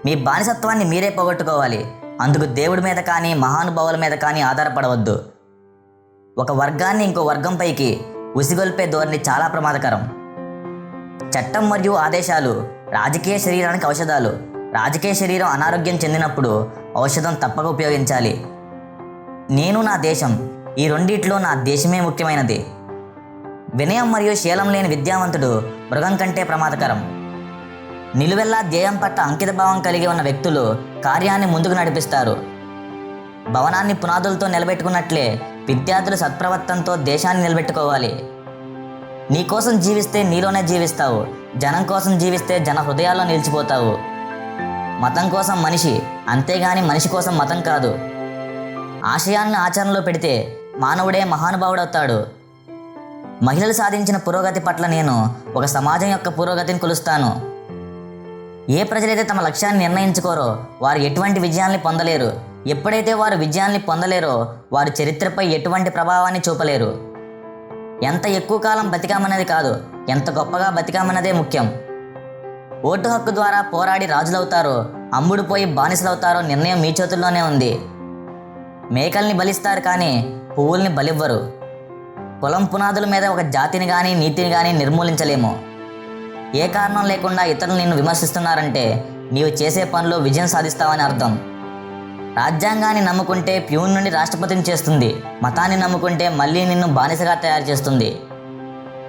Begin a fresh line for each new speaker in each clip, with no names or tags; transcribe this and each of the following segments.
మీ బానిసత్వాన్ని మీరే పోగొట్టుకోవాలి. అందుకు దేవుడి మీద కానీ మహానుభావుల మీద కానీ ఆధారపడవద్దు. ఒక వర్గాన్ని ఇంకో వర్గంపైకి ఉసిగొల్పే ధోరణి చాలా ప్రమాదకరం. చట్టం మరియు ఆదేశాలు రాజకీయ శరీరానికి ఔషధాలు. రాజకీయ శరీరం అనారోగ్యం చెందినప్పుడు ఔషధం తప్పక ఉపయోగించాలి. నేను నా దేశం, ఈ రెండిట్లో నా దేశమే ముఖ్యమైనది. వినయం మరియు శీలం లేని విద్యావంతుడు మృగం కంటే ప్రమాదకరం. నిలువెల్లా ధ్యేయం పట్ల అంకితభావం కలిగి ఉన్న వ్యక్తులు కార్యాన్ని ముందుకు నడిపిస్తారు. భవనాన్ని పునాదులతో నిలబెట్టుకున్నట్లే విద్యార్థులు సత్ప్రవర్తనతో దేశాన్ని నిలబెట్టుకోవాలి. నీ కోసం జీవిస్తే నీలోనే జీవిస్తావు. జనం కోసం జీవిస్తే జన హృదయాల్లో నిలిచిపోతావు. మతం కోసం మనిషి, అంతేగాని మనిషి కోసం మతం కాదు. ఆశయాలను ఆచరణలో పెడితే మానవుడే మహానుభావుడవుతాడు. మహిళలు సాధించిన పురోగతి పట్ల నేను ఒక సమాజం యొక్క పురోగతిని కొలుస్తాను. ఏ ప్రజలైతే తమ లక్ష్యాన్ని నిర్ణయించుకోరో వారు ఎటువంటి విజయాల్ని పొందలేరు. ఎప్పుడైతే వారు విజయాల్ని పొందలేరో వారు చరిత్రపై ఎటువంటి ప్రభావాన్ని చూపలేరు. ఎంత ఎక్కువ కాలం బతికామన్నది కాదు, ఎంత గొప్పగా బతికామన్నదే ముఖ్యం. ఓటు హక్కు ద్వారా పోరాడి రాజులవుతారో అమ్ముడుపోయి బానిసలవుతారో నిర్ణయం మీ చేతుల్లోనే ఉంది. మేకల్ని బలిస్తారు కానీ పువ్వుల్ని బలివ్వరు. కులం పునాదుల మీద ఒక జాతిని కానీ నీతిని కానీ నిర్మూలించలేము. ఏ కారణం లేకుండా ఇతరులు నిన్ను విమర్శిస్తున్నారంటే నీవు చేసే పనిలో విజయం సాధిస్తావని అర్థం. రాజ్యాంగాన్ని నమ్ముకుంటే ప్యూన్ నుండి రాష్ట్రపతిని చేస్తుంది. మతాన్ని నమ్ముకుంటే మళ్ళీ నిన్ను బానిసగా తయారు చేస్తుంది.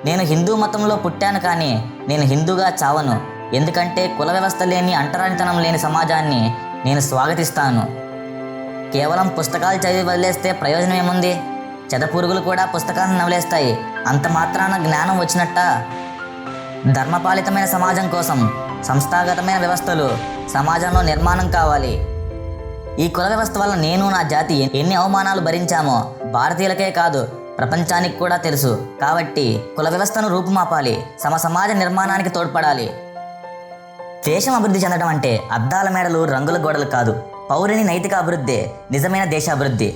నేను హిందూ మతంలో పుట్టాను కానీ నేను హిందూగా చావను. ఎందుకంటే కుల వ్యవస్థ లేని అంటరానితనం లేని సమాజాన్ని నేను స్వాగతిస్తాను. కేవలం పుస్తకాలు చదివి వదిలేస్తే ప్రయోజనం ఏముంది? చెదపురుగులు కూడా పుస్తకాలను నవలేస్తాయి. అంత మాత్రాన జ్ఞానం వచ్చినట్ట? ధర్మపాలితమైన సమాజం కోసం సంస్థాగతమైన వ్యవస్థలు సమాజంలో నిర్మాణం కావాలి. ఈ కుల వ్యవస్థ వల్ల నేను నా జాతి ఎన్ని అవమానాలు భరించామో భారతీయులకే కాదు ప్రపంచానికి కూడా తెలుసు. కాబట్టి కుల వ్యవస్థను రూపుమాపాలి. సమాజ నిర్మాణానికి తోడ్పడాలి. దేశం అభివృద్ధి చెందడం అంటే అద్దాల మేడలు రంగుల గోడలు కాదు. పౌరుని నైతిక అభివృద్ధే నిజమైన దేశాభివృద్ధి.